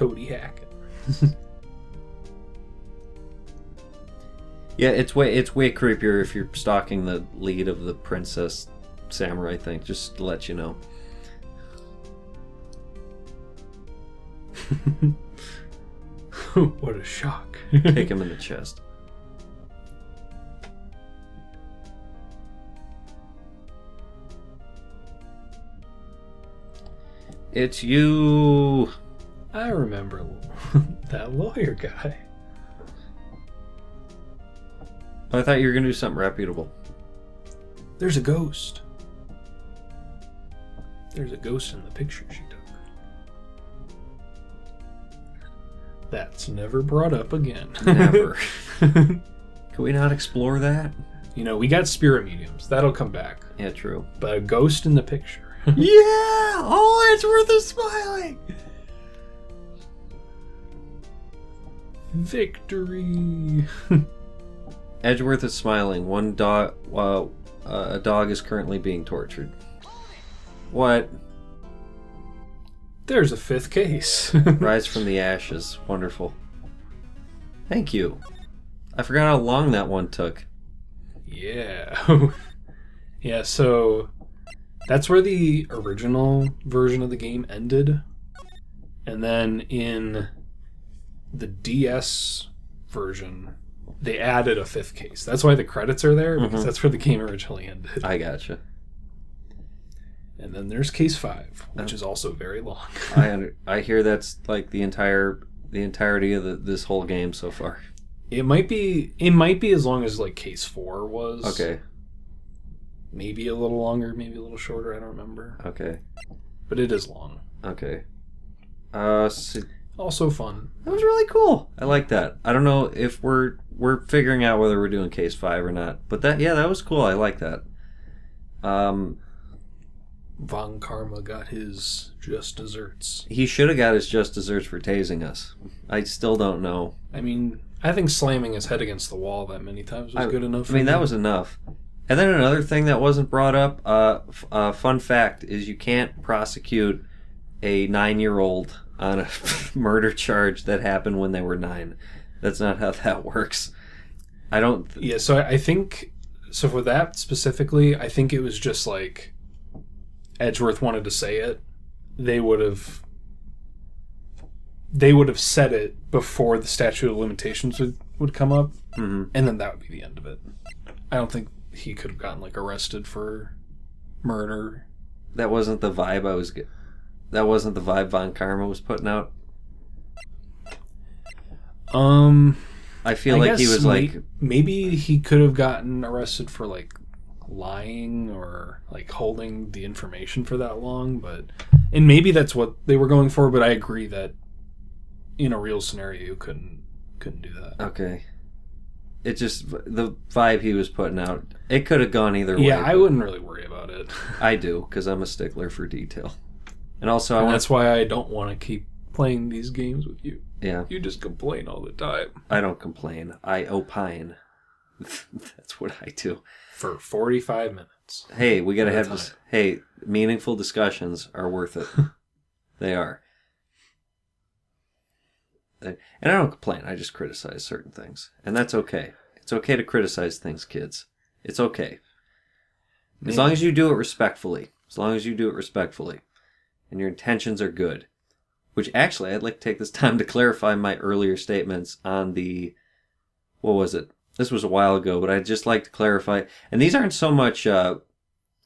Cody Hackett. Yeah, it's way creepier if you're stalking the lead of the princess samurai thing, just to let you know. What a shock. Kick him in the chest. It's you. I remember that lawyer guy. Oh, I thought you were going to do something reputable. There's a ghost. There's a ghost in the picture she took. That's never brought up again. Never. Can we not explore that? You know, we got spirit mediums. That'll come back. Yeah, true. But a ghost in the picture. Yeah! Oh, it's worth a smiling! Victory! Edgeworth is smiling. One dog, a dog is currently being tortured. What? There's a fifth case. Rise from the ashes. Wonderful. Thank you. I forgot how long that one took. Yeah. Yeah, so that's where the original version of the game ended. And then in the DS version, they added a fifth case. That's why the credits are there, because that's where the game originally ended. I gotcha. And then there's case 5, which is also very long. I hear that's like the entirety of this whole game so far. It might be as long as like case 4 was. Okay. Maybe a little longer, maybe a little shorter, I don't remember. Okay. But it is long. Okay. Also fun. That was really cool. I like that. I don't know if we're figuring out whether we're doing case 5 or not. But that was cool. I like that. Von Karma got his just desserts. He should have got his just desserts for tasing us. I still don't know. I mean, I think slamming his head against the wall that many times was good enough. That was enough. And then another thing that wasn't brought up, fun fact, is you can't prosecute a 9-year-old on a murder charge that happened when they were 9. That's not how that works. Yeah, so I think... So for that specifically, I think it was just like... Edgeworth wanted to say it. They would have said it before the statute of limitations would come up, and then that would be the end of it. I don't think he could have gotten like arrested for murder. That wasn't the vibe That wasn't the vibe Von Karma was putting out. I feel like he was like maybe he could have gotten arrested for like lying or like holding the information for that long, and maybe that's what they were going for. But I agree that in a real scenario, you couldn't do that. Okay. It just, the vibe he was putting out, it could have gone either way. Yeah, I wouldn't really worry about it. I do, because I'm a stickler for detail. And also, that's why I don't want to keep playing these games with you. Yeah. You just complain all the time. I don't complain. I opine. That's what I do. For 45 minutes. Hey, we got to have this. Hey, meaningful discussions are worth it. They are. And I don't complain. I just criticize certain things. And that's okay. It's okay to criticize things, kids. It's okay. As long as you do it respectfully. As long as you do it respectfully. And your intentions are good. Which actually, I'd like to take this time to clarify my earlier statements on the... What was it? This was a while ago, but I'd just like to clarify. And these aren't so much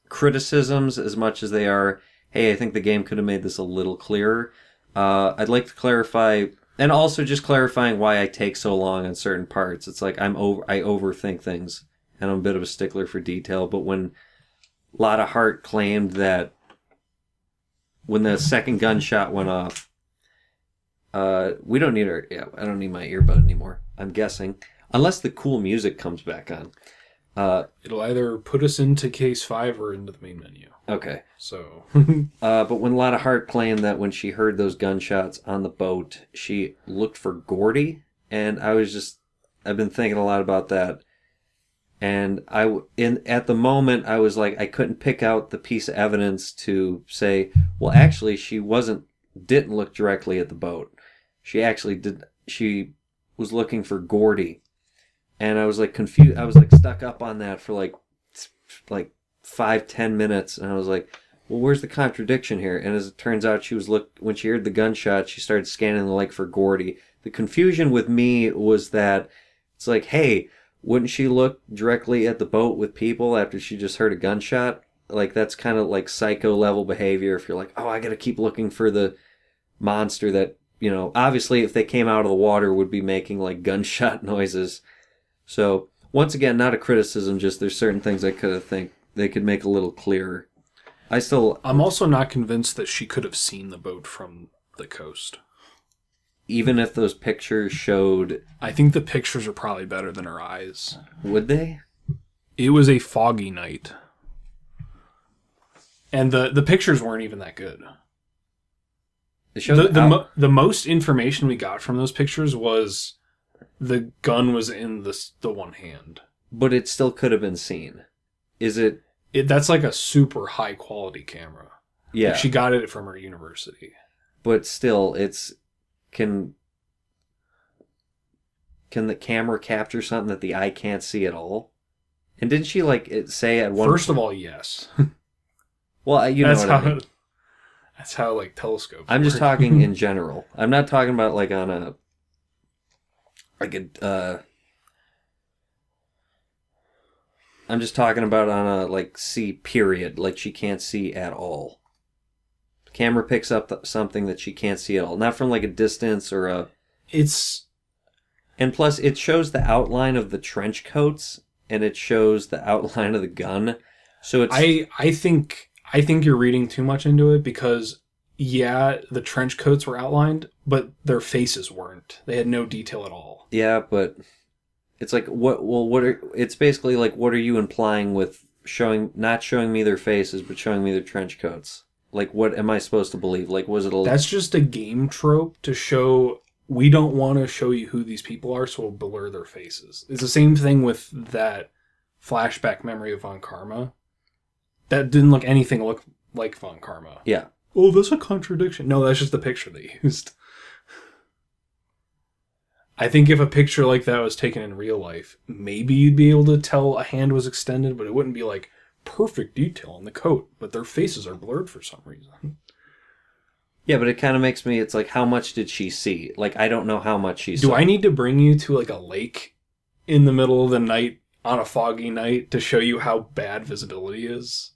criticisms as much as they are, hey, I think the game could have made this a little clearer. I'd like to clarify... And also just clarifying why I take so long on certain parts. It's like I overthink things, and I'm a bit of a stickler for detail. But when Lotta Hart claimed that when the second gunshot went off, we don't need our... Yeah, I don't need my earbud anymore, I'm guessing. Unless the cool music comes back on. It'll either put us into case 5 or into the main menu. Okay. So. But when Lotta Hart claimed that when she heard those gunshots on the boat, she looked for Gordy, and I've been thinking a lot about that. And at the moment, I was like, I couldn't pick out the piece of evidence to say, well, actually, she didn't look directly at the boat. she actually did. She was looking for Gordy, and I was like confused. I was like stuck up on that for like 5-10 minutes, and I was like, well, where's the contradiction here? And as it turns out, when she heard the gunshot, she started scanning the lake for Gordy. The confusion with me was that it's like, hey, wouldn't she look directly at the boat with people after she just heard a gunshot? Like, that's kind of like psycho level behavior. If you're like, oh, I gotta keep looking for the monster that, obviously if they came out of the water would be making like gunshot noises. So once again, not a criticism, just there's certain things I could think they could make a little clearer. I'm also not convinced that she could have seen the boat from the coast. Even if those pictures showed... I think the pictures are probably better than her eyes. Would they? It was a foggy night. And the pictures weren't even that good. The most information we got from those pictures was the gun was in the one hand. But it still could have been seen. Is it... That's like a super high quality camera. Yeah. Like she got it from her university. But still, can the camera capture something that the eye can't see at all? And didn't she say at one... First of all, yes. Well, I mean. That's how telescopes I'm just talking in general. I'm not talking about on a... I'm just talking about on a see period. She can't see at all. The camera picks up something that she can't see at all. Not from a distance or a... And plus, it shows the outline of the trench coats, and it shows the outline of the gun. So it's... I think you're reading too much into it because, yeah, the trench coats were outlined, but their faces weren't. They had no detail at all. Yeah, but it's it's basically what are you implying with not showing me their faces, but showing me their trench coats? What am I supposed to believe? Was it That's just a game trope to show... We don't want to show you who these people are, so we'll blur their faces. It's the same thing with that flashback memory of Von Karma. That didn't look anything like Von Karma. Yeah. Oh, that's a contradiction. No, that's just the picture they used. I think if a picture like that was taken in real life, maybe you'd be able to tell a hand was extended, but it wouldn't be perfect detail on the coat. But their faces are blurred for some reason. Yeah, but it kind of makes me, it's how much did she see? I don't know how much she saw. Do I need to bring you to a lake in the middle of the night on a foggy night to show you how bad visibility is?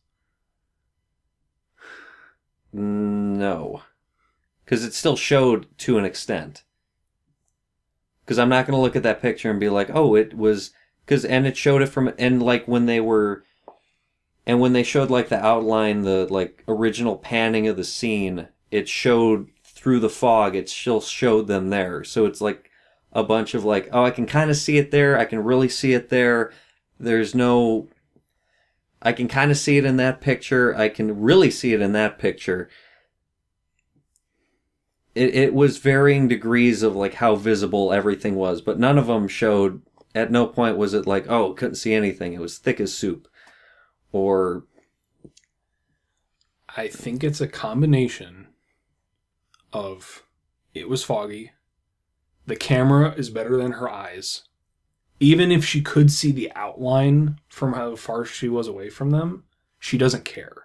No. Because it still showed to an extent. Because I'm not going to look at that picture and be like, oh, it was... And it showed it from... And when they were... And when they showed the outline, the original panning of the scene... It showed through the fog, it still showed them there. So it's a bunch of oh, I can kind of see it there, I can really see it there. There's no... I can kind of see it in that picture, I can really see it in that picture. It was varying degrees of how visible everything was, but none of them showed... At no point was it oh, couldn't see anything, it was thick as soup. Or... I think it's a combination of it was foggy, the camera is better than her eyes. Even if she could see the outline from how far she was away from them, she doesn't care.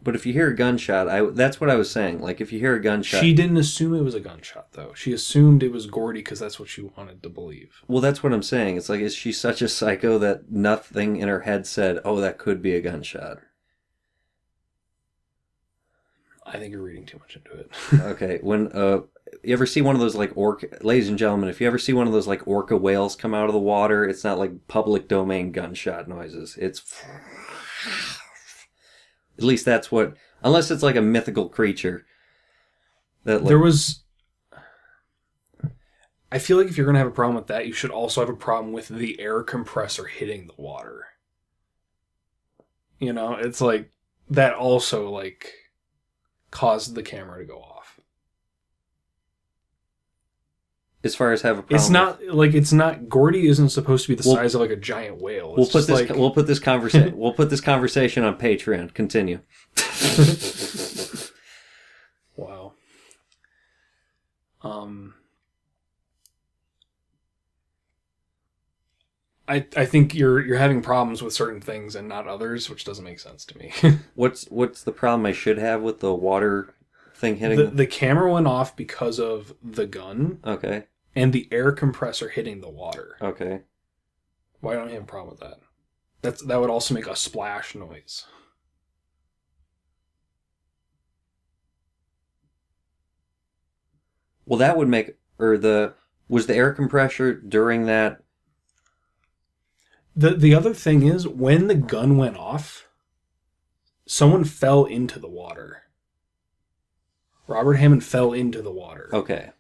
But if you hear a gunshot, that's what I was saying. If you hear a gunshot... She didn't assume it was a gunshot, though. She assumed it was Gordy because that's what she wanted to believe. Well, that's what I'm saying. It's is she such a psycho that nothing in her head said, oh, that could be a gunshot? I think you're reading too much into it. Okay, when you ever see one of those orca... Ladies and gentlemen, if you ever see one of those orca whales come out of the water, it's not public domain gunshot noises. It's... At least that's what... Unless it's a mythical creature. That There was... I feel if you're going to have a problem with that, you should also have a problem with the air compressor hitting the water. It's that also caused the camera to go off. As far as have a problem, it's not Gordy isn't supposed to be the size of a giant whale. We'll put this conversation on Patreon. Continue. Um, I think you're having problems with certain things and not others, which doesn't make sense to me. What's the problem I should have with the water thing hitting? The camera went off because of the gun. Okay. And the air compressor hitting the water. Okay. Why don't you have a problem with that? That would also make a splash noise. Well, that would make... Was the air compressor during that... The other thing is, when the gun went off, someone fell into the water. Robert Hammond fell into the water. Okay.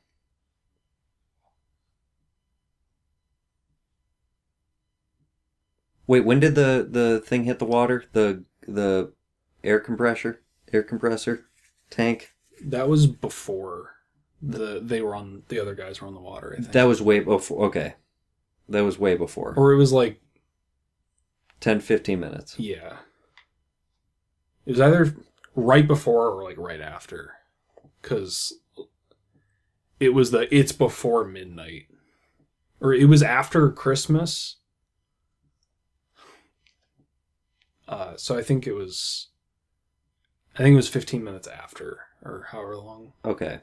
Wait, when did the thing hit the water? The air compressor tank? That was before the other guys were on the water, I think. That was way before. Okay. That was way before. Or it was like 10, 15 minutes. Yeah. It was either right before or like right after. Because it was it's before midnight. Or it was after Christmas. So I think it was 15 minutes after, or however long. Okay.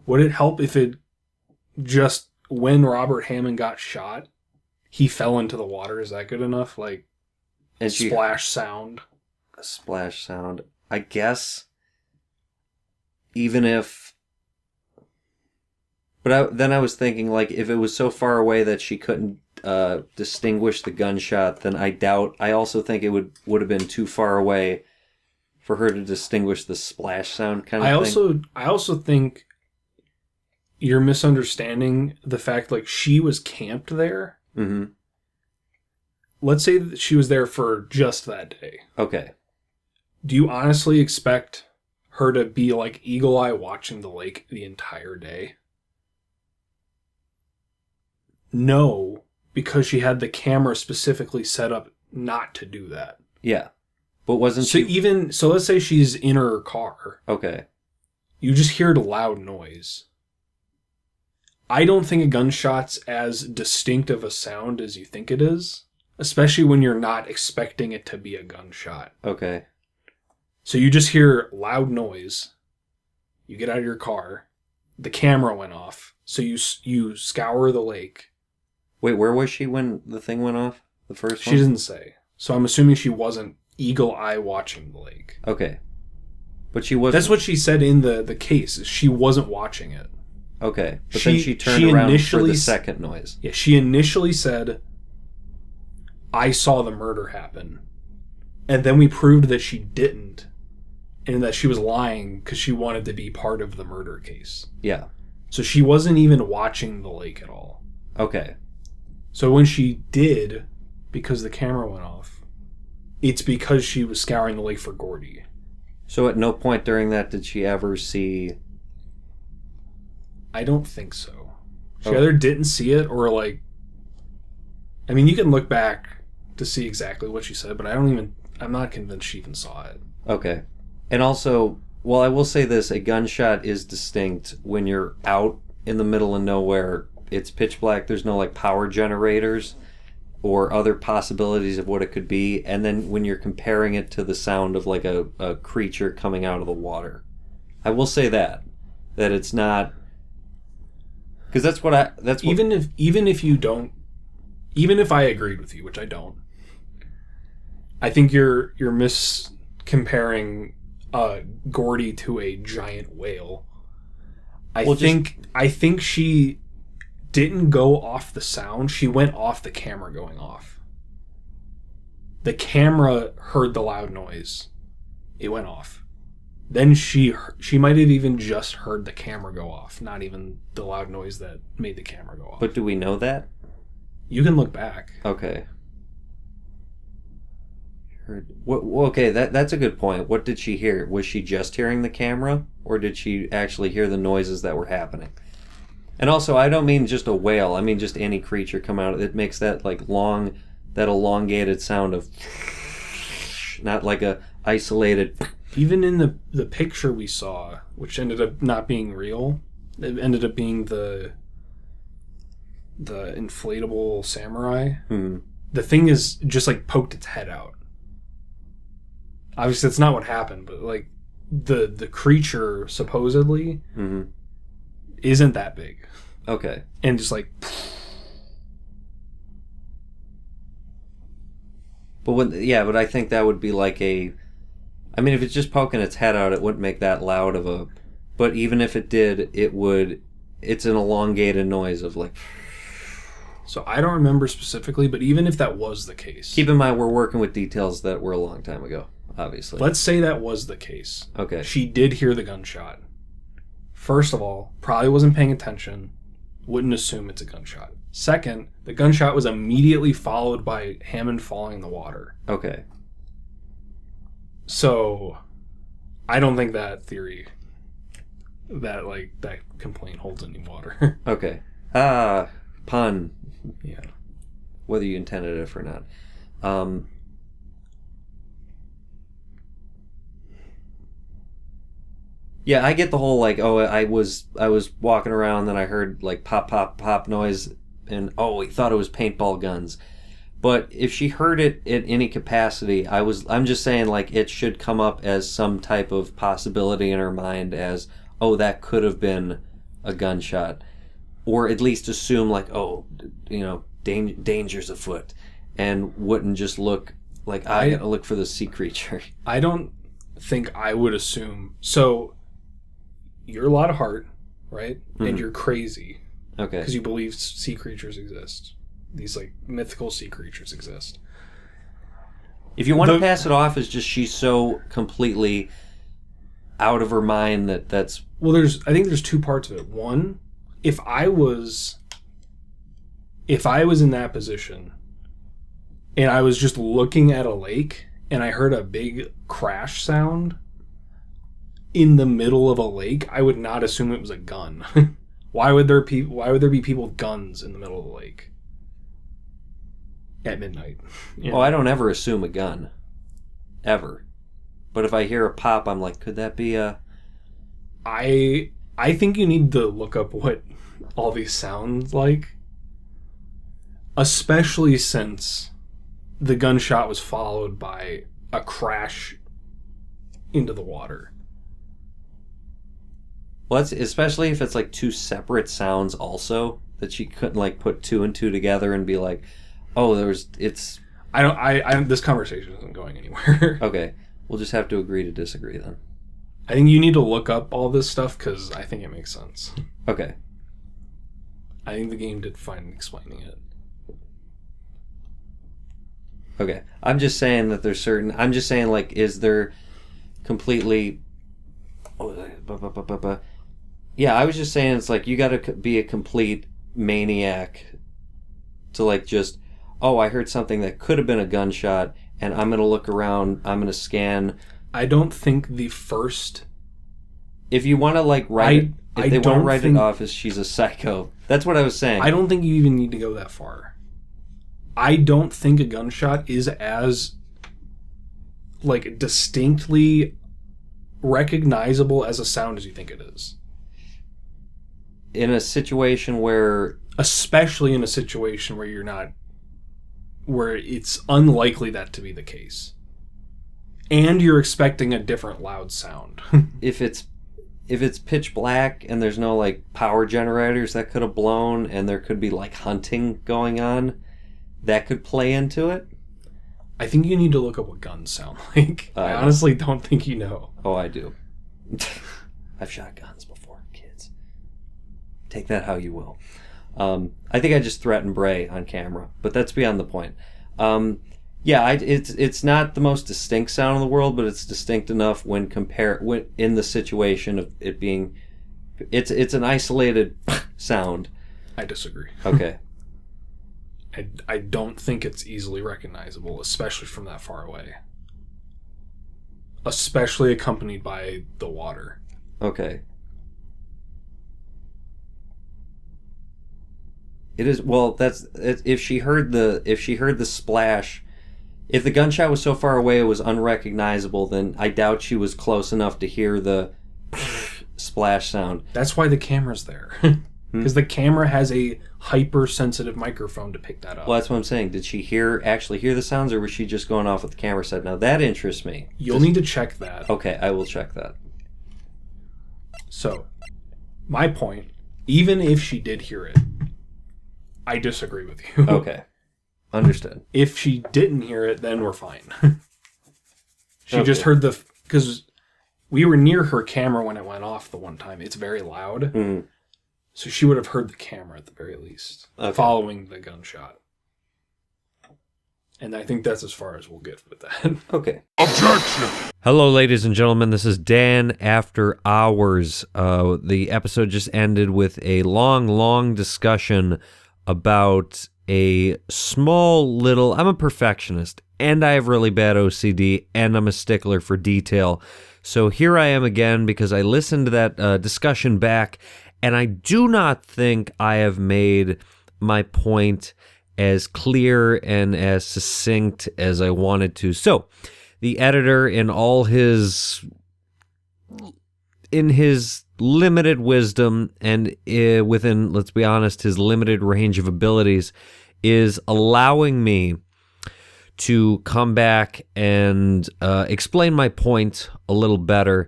Would it help if it just, when Robert Hammond got shot, he fell into the water? Is that good enough? Like, and splash sound? A splash sound. I guess, even if... But then I was thinking, like, if it was so far away that she couldn't distinguish the gunshot, then I also think it would have been too far away for her to distinguish the splash sound kind of thing. I also think you're misunderstanding the fact, like, she was camped there. Mm-hmm. Let's say that she was there for just that day. Okay. Do you honestly expect her to be like eagle eye watching the lake the entire day? No, because she had the camera specifically set up not to do that. Yeah. But wasn't she... So let's say she's in her car. Okay. You just hear the loud noise. I don't think a gunshot's as distinct of a sound as you think it is. Especially when you're not expecting it to be a gunshot. Okay. So you just hear loud noise. You get out of your car. The camera went off. So you scour the lake. Wait, where was she when the thing went off? The first one? She doesn't say. So I'm assuming she wasn't eagle eye watching the lake. Okay. But she wasn't... That's what she said in the case. She wasn't watching it. Okay. But then she turned around for the second noise. Yeah, she initially said, I saw the murder happen. And then we proved that she didn't. And that she was lying because she wanted to be part of the murder case. Yeah. So she wasn't even watching the lake at all. Okay. So when she did, because the camera went off, it's because she was scouring the lake for Gordy. So at no point during that did she ever see... I don't think so. She either didn't see it or like... I mean, you can look back to see exactly what she said, but I'm not convinced she even saw it. Okay. And also, well, I will say this, a gunshot is distinct when you're out in the middle of nowhere. It's pitch black. There's no like power generators or other possibilities of what it could be. And then when you're comparing it to the sound of like a creature coming out of the water, I will say that it's not, because even if I agreed with you, which I don't, I think you're comparing Gordy to a giant whale. I think she didn't go off the sound. She went off the camera going off. The camera heard the loud noise. It went off. Then she might have even just heard the camera go off, not even the loud noise that made the camera go off. But do we know that? You can look back. Okay. Okay, that's a good point. What did she hear? Was she just hearing the camera, or did she actually hear the noises that were happening? And also, I don't mean just a whale. I mean just any creature come out. It makes that like that elongated sound of, not like a isolated. Even in the picture we saw, which ended up not being real, it ended up being the inflatable samurai. Mm-hmm. The thing is just like poked its head out. Obviously, that's not what happened, but like the creature supposedly isn't that big. Okay. And just like. But I think that would be like a. I mean, if it's just poking its head out, it wouldn't make that loud of a. But even if it did, it would. It's an elongated noise of like. So I don't remember specifically, but even if that was the case. Keep in mind, we're working with details that were a long time ago, obviously. Let's say that was the case. Okay. She did hear the gunshot. First of all, probably wasn't paying attention. Wouldn't assume it's a gunshot. Second, the gunshot was immediately followed by Hammond falling in the water. Okay. So, I don't think that theory, that complaint holds any water. Okay. Pun. Yeah. Whether you intended it or not. Yeah, I get the whole like, oh, I was walking around, then I heard like pop, pop, pop noise, and oh, he thought it was paintball guns. But if she heard it in any capacity, I'm just saying like it should come up as some type of possibility in her mind as, oh, that could have been a gunshot, or at least assume like, oh, danger's afoot, and wouldn't just look like I gotta look for the sea creature. I don't think I would assume so. You're a lot of heart, right? Mm-hmm. And you're crazy. Okay. Because you believe sea creatures exist. These, like, mythical sea creatures exist. If you want to pass it off as just she's so completely out of her mind that's... Well, I think there's two parts of it. One, if I was in that position and I was just looking at a lake and I heard a big crash sound in the middle of a lake, I would not assume it was a gun. Why would there be people with guns in the middle of the lake at midnight? Well, I don't ever assume a gun, ever. But if I hear a pop, I'm like, could that be a? I think you need to look up what all these sound like, especially since the gunshot was followed by a crash into the water. Well, especially if it's like two separate sounds also, that she couldn't like put two and two together and be like, oh, it's... This conversation isn't going anywhere. Okay. We'll just have to agree to disagree then. I think you need to look up all this stuff because I think it makes sense. Okay. I think the game did fine in explaining it. Okay. I'm just saying that there's certain... I'm just saying, like, is there completely... Yeah, I was just saying it's like you gotta be a complete maniac to like just, oh, I heard something that could have been a gunshot and I'm gonna look around, I'm gonna scan. I don't think the first... If you want to like write if they want to write it off as she's a psycho, that's what I was saying. I don't think you even need to go that far. I don't think a gunshot is as like distinctly recognizable as a sound as you think it is. In a situation where... Especially in a situation where where it's unlikely that to be the case. And you're expecting a different loud sound. If it's pitch black and there's no like power generators that could have blown and there could be like hunting going on, that could play into it. I think you need to look up what guns sound like. I honestly don't think you know. Oh, I do. I've shot guns before, kids. Take that how you will. I think I just threatened Bray on camera, but that's beyond the point. It's not the most distinct sound in the world, but it's distinct enough when in the situation of it being... It's an isolated sound. I disagree. Okay. I don't think it's easily recognizable, especially from that far away. Especially accompanied by the water. Okay. It is, well, that's if she heard the splash If the gunshot was so far away it was unrecognizable, then I doubt she was close enough to hear the splash sound. That's why the camera's there. Because the camera has a hypersensitive microphone to pick that up. Well, that's what I'm saying. Did she actually hear the sounds, or was she just going off what the camera said? Now, that interests me. You'll need to check that. Okay, I will check that. So, my point, even if she did hear it, I disagree with you. Okay. Understood. If she didn't hear it, then we're fine. She just heard because we were near her camera when it went off the one time. It's very loud. Mm. So she would have heard the camera at the very least, following the gunshot. And I think that's as far as we'll get with that. Okay. Objection! Hello, ladies and gentlemen. This is Dan After Hours. The episode just ended with a long discussion about a small little... I'm a perfectionist, and I have really bad OCD, and I'm a stickler for detail. So here I am again because I listened to that discussion back, and I do not think I have made my point as clear and as succinct as I wanted to. So, the editor, in his limited wisdom and within, let's be honest, his limited range of abilities, is allowing me to come back and explain my point a little better.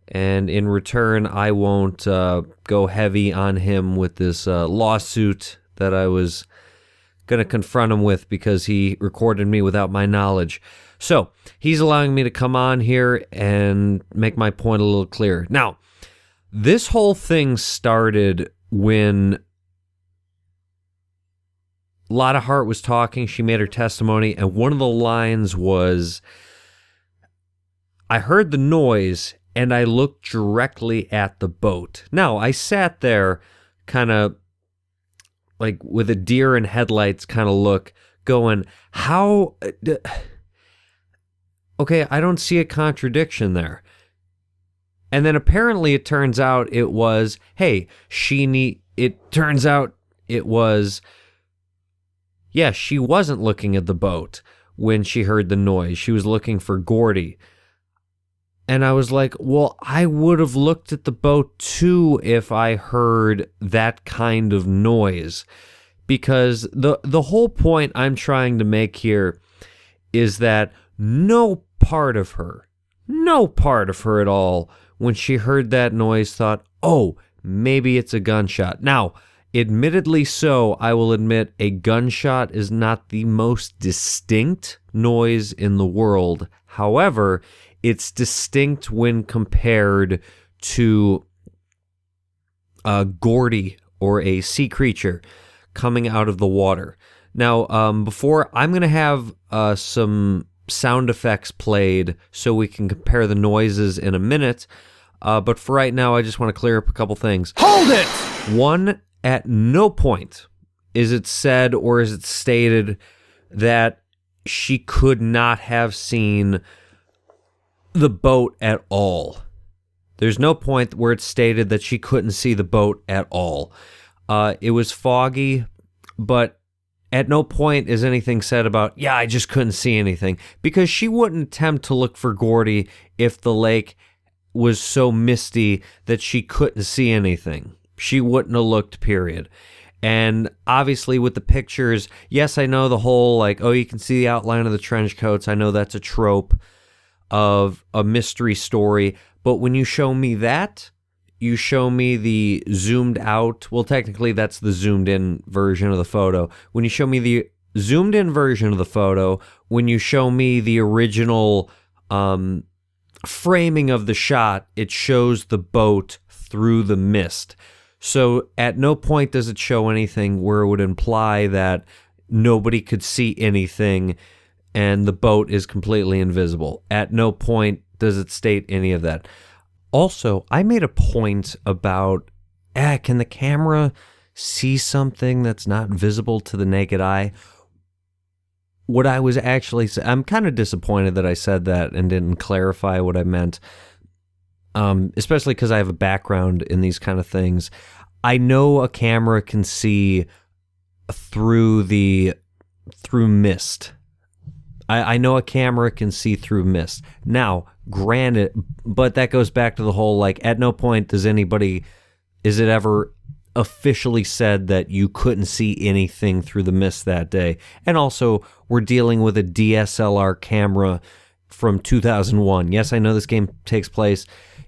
And in return, I won't go heavy on him with this lawsuit that I was going to confront him with because he recorded me without my knowledge. So he's allowing me to come on here and make my point a little clearer. Now, this whole thing started when Lotta Hart was talking. She made her testimony, and one of the lines was, I heard the noise, and I looked directly at the boat. Now, I sat there kind of like with a deer in headlights kind of look, going, how... Okay, I don't see a contradiction there. And then apparently it turns out it was, hey, it turns out it was, yeah, she wasn't looking at the boat when she heard the noise. She was looking for Gordy. And I was like, well, I would have looked at the boat too if I heard that kind of noise. Because the whole point I'm trying to make here is that no part of her at all, when she heard that noise, thought, oh, maybe it's a gunshot. Now, admittedly so, I will admit a gunshot is not the most distinct noise in the world. However, it's distinct when compared to Gordy or a sea creature coming out of the water. Now, before, I'm going to have some sound effects played so we can compare the noises in a minute. But for right now, I just want to clear up a couple things. Hold it! One, at no point is it said or is it stated that she could not have seen the boat at all. There's no point where it's stated that she couldn't see the boat at all. It was foggy, but at no point is anything said about, yeah, I just couldn't see anything. Because she wouldn't attempt to look for Gordy if the lake was so misty that she couldn't see anything. She wouldn't have looked, period. And obviously with the pictures, yes, I know the whole, like, oh, you can see the outline of the trench coats. I know that's a trope of a mystery story. But when you show me that, you show me the zoomed out, well, technically that's the zoomed in version of the photo. When you show me the zoomed in version of the photo, when you show me the original framing of the shot, it shows the boat through the mist. So at no point does it show anything where it would imply that nobody could see anything and the boat is completely invisible. At no point does it state any of that. Also, I made a point about, can the camera see something that's not visible to the naked eye? What I was actually saying, I'm kind of disappointed that I said that and didn't clarify what I meant, especially because I have a background in these kind of things. I know a camera can see through mist. I know a camera can see through mist. Now, granted, but that goes back to the whole, like, at no point is it ever officially said that you couldn't see anything through the mist that day. And also, we're dealing with a DSLR camera from 2001. Yes, I know this game takes place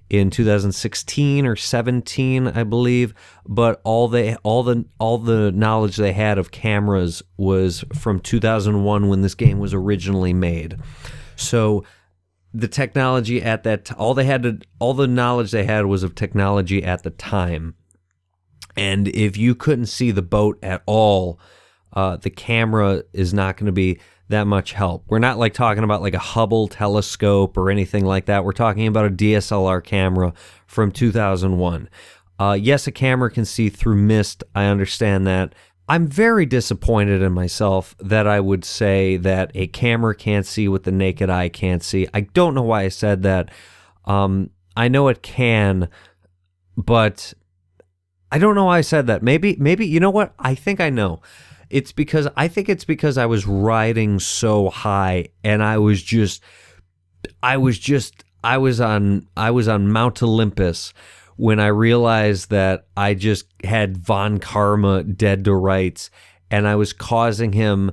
in 2016 or 17, I believe, but all the knowledge they had of cameras was from 2001 when this game was originally made. So the technology at that all the knowledge they had was of technology at the time. And if you couldn't see the boat at all, the camera is not going to be that much help. We're not like talking about like a Hubble telescope or anything like that. We're talking about a DSLR camera from 2001. Yes, a camera can see through mist. I understand that. I'm very disappointed in myself that I would say that a camera can't see what the naked eye can't see. I don't know why I said that. I know it can, but I don't know why I said that. Maybe, you know what? I think I know. I think it's because I was riding so high and I was on Mount Olympus when I realized that I just had Von Karma dead to rights and I was causing him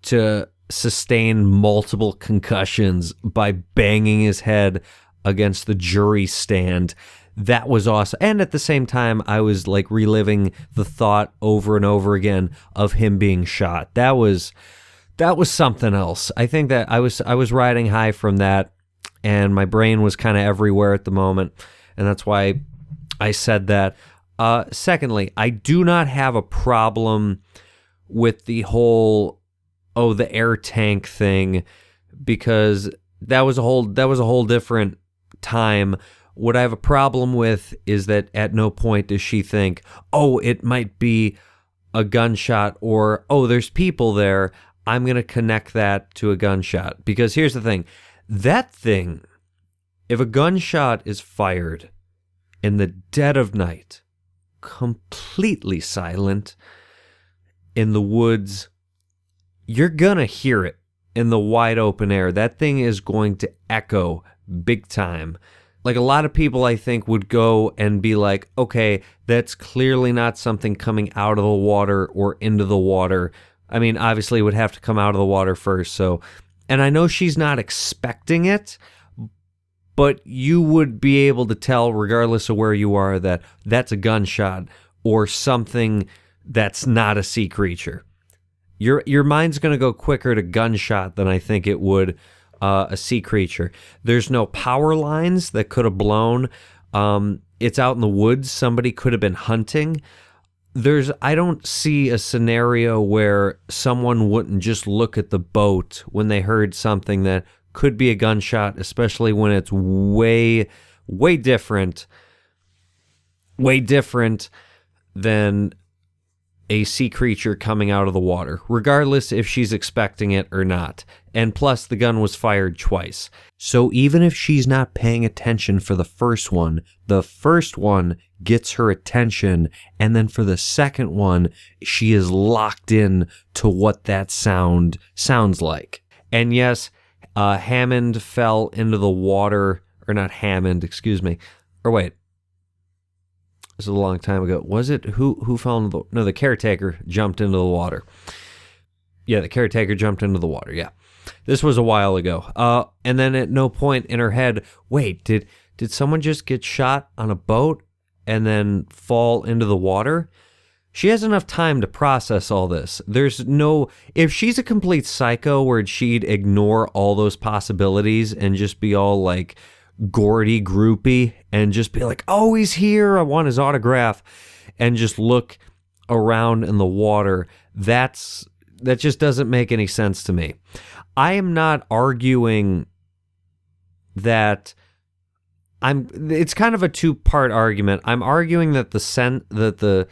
to sustain multiple concussions by banging his head against the jury stand. That was awesome. And at the same time, I was like reliving the thought over and over again of him being shot. That was something else. I think that I was riding high from that, and my brain was kind of everywhere at the moment, and that's why I said that. Secondly, I do not have a problem with the whole the air tank thing, because that was a whole different time. What I have a problem with is that at no point does she think, it might be a gunshot, or, there's people there, I'm going to connect that to a gunshot. Because here's the thing. That thing, if a gunshot is fired in the dead of night, completely silent, in the woods, you're going to hear it in the wide open air. That thing is going to echo big time. Like, a lot of people, I think, would go and be like, okay, that's clearly not something coming out of the water or into the water. I mean, obviously it would have to come out of the water first. So, and I know she's not expecting it, but you would be able to tell, regardless of where you are, that that's a gunshot or something that's not a sea creature. Your mind's going to go quicker to gunshot than I think it would a sea creature. There's no power lines that could have blown. It's out in the woods. Somebody could have been hunting. I don't see a scenario where someone wouldn't just look at the boat when they heard something that could be a gunshot, especially when it's way different than a sea creature coming out of the water, regardless if she's expecting it or not. And plus, the gun was fired twice. So even if she's not paying attention for the first one gets her attention, and then for the second one, she is locked in to what that sounds like. And yes, Hammond fell into the water, or not Hammond, excuse me. Or wait. This is a long time ago. Was it who fell into the... No, the caretaker jumped into the water. Yeah, the caretaker jumped into the water, yeah. This was a while ago. And then at no point in her head, wait, did someone just get shot on a boat and then fall into the water? She has enough time to process all this. If she's a complete psycho where she'd ignore all those possibilities and just be all like Gordy groupie and just be like, oh, he's here, I want his autograph, and just look around in the water, that just doesn't make any sense to me. I am not arguing that it's kind of a two-part argument. I'm arguing that the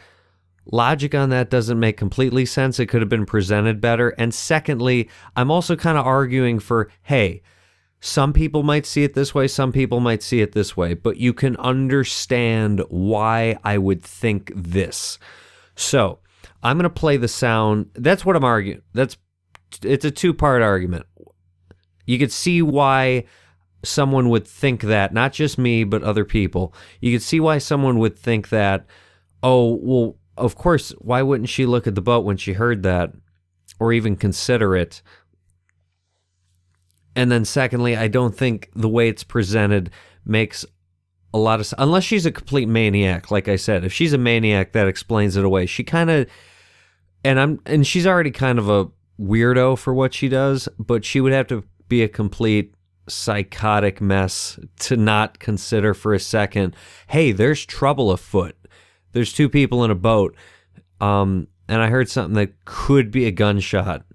logic on that doesn't make completely sense. It could have been presented better. And secondly, I'm also kind of arguing for, hey, some people might see it this way, some people might see it this way, but you can understand why I would think this. So, I'm going to play the sound. That's what I'm arguing. It's a two-part argument. You could see why someone would think that, not just me, but other people. You could see why someone would think that, oh, well, of course, why wouldn't she look at the boat when she heard that, or even consider it? And then secondly, I don't think the way it's presented makes a lot of sense, unless she's a complete maniac. Like I said, if she's a maniac, that explains it away. She kind of, and she's already kind of a weirdo for what she does, but she would have to be a complete psychotic mess to not consider for a second, hey, there's trouble afoot. There's two people in a boat, and I heard something that could be a gunshot.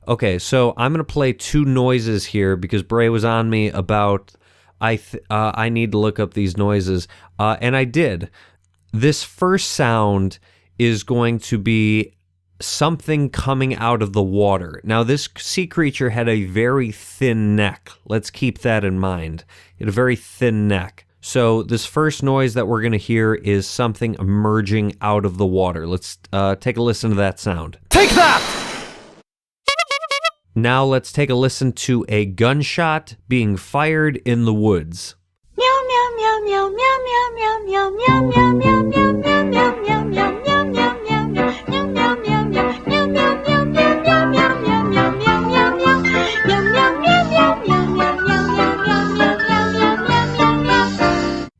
Okay, so I'm going to play two noises here because Bray was on me about I need to look up these noises, and I did. This first sound is going to be something coming out of the water. Now, this sea creature had a very thin neck. Let's keep that in mind. It had a very thin neck. So this first noise that we're going to hear is something emerging out of the water. Let's take a listen to that sound. Take that! Now let's take a listen to a gunshot being fired in the woods. Meow meow meow meow meow meow meow meow meow meow meow meow meow meow meow meow meow meow.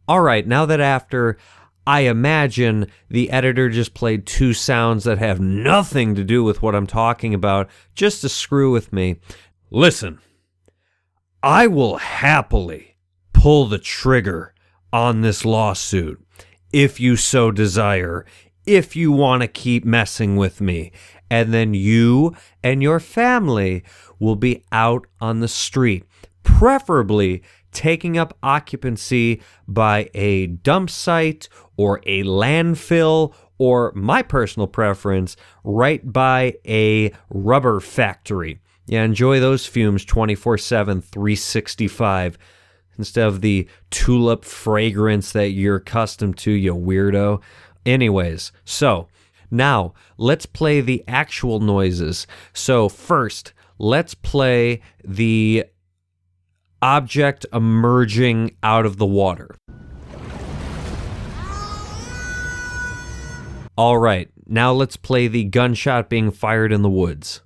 All right, now that after I imagine the editor just played two sounds that have nothing to do with what I'm talking about, just to screw with me. Listen, I will happily pull the trigger on this lawsuit if you so desire, if you want to keep messing with me. And then you and your family will be out on the street, preferably taking up occupancy by a dump site or a landfill, or my personal preference, right by a rubber factory. Yeah, enjoy those fumes 24/7, 365, instead of the tulip fragrance that you're accustomed to, you weirdo. Anyways, so now let's play the actual noises. So first, let's play the object emerging out of the water. All right, now let's play the gunshot being fired in the woods.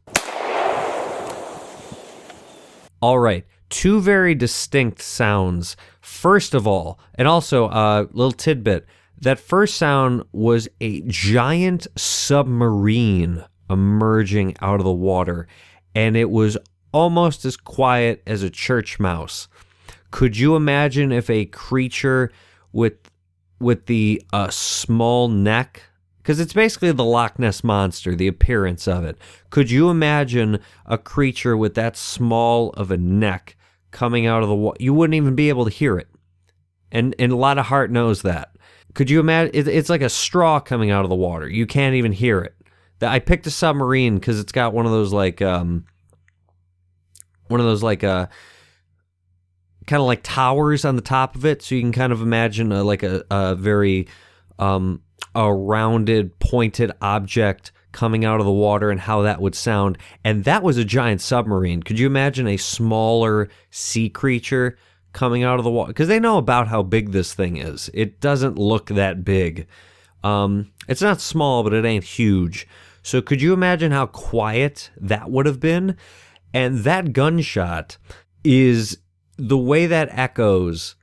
All right, two very distinct sounds. First of all, and also a little tidbit, that first sound was a giant submarine emerging out of the water, and it was almost as quiet as a church mouse. Could you imagine if a creature with the small neck, because it's basically the Loch Ness Monster, the appearance of it. Could you imagine a creature with that small of a neck coming out of the water? You wouldn't even be able to hear it. And a lot of heart knows that. Could you imagine? It's like a straw coming out of the water. You can't even hear it. I picked a submarine because it's got one of those kind of like towers on the top of it, so you can kind of imagine a very a rounded, pointed object coming out of the water and how that would sound. And that was a giant submarine. Could you imagine a smaller sea creature coming out of the water? Because they know about how big this thing is. It doesn't look that big. It's not small, but it ain't huge. So could you imagine how quiet that would have been? And that gunshot is the way that echoes.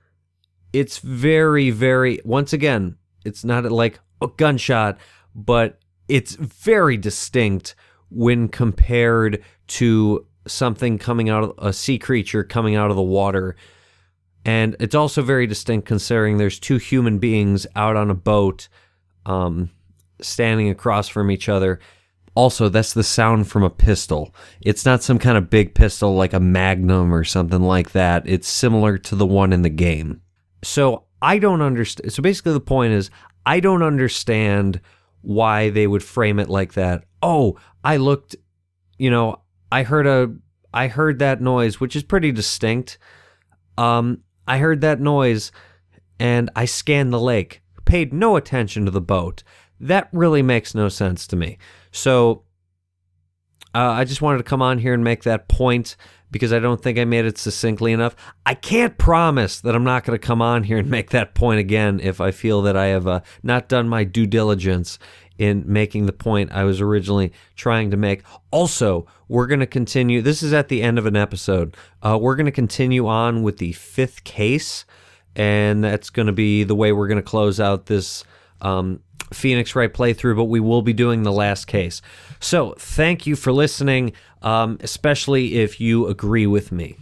It's very, very, once again, it's not like a gunshot, but it's very distinct when compared to something coming out of a sea creature coming out of the water. And it's also very distinct considering there's two human beings out on a boat, standing across from each other. Also, that's the sound from a pistol. It's not some kind of big pistol like a Magnum or something like that. It's similar to the one in the game. So I don't understand. So basically the point is, I don't understand why they would frame it like that. Oh, I looked, I heard that noise, which is pretty distinct. I heard that noise and I scanned the lake, paid no attention to the boat. That really makes no sense to me. So I just wanted to come on here and make that point because I don't think I made it succinctly enough. I can't promise that I'm not going to come on here and make that point again if I feel that I have not done my due diligence in making the point I was originally trying to make. Also, we're going to continue. This is at the end of an episode. We're going to continue on with the 5th case, and that's going to be the way we're going to close out this Phoenix Wright playthrough, but we will be doing the last case. So thank you for listening, especially if you agree with me.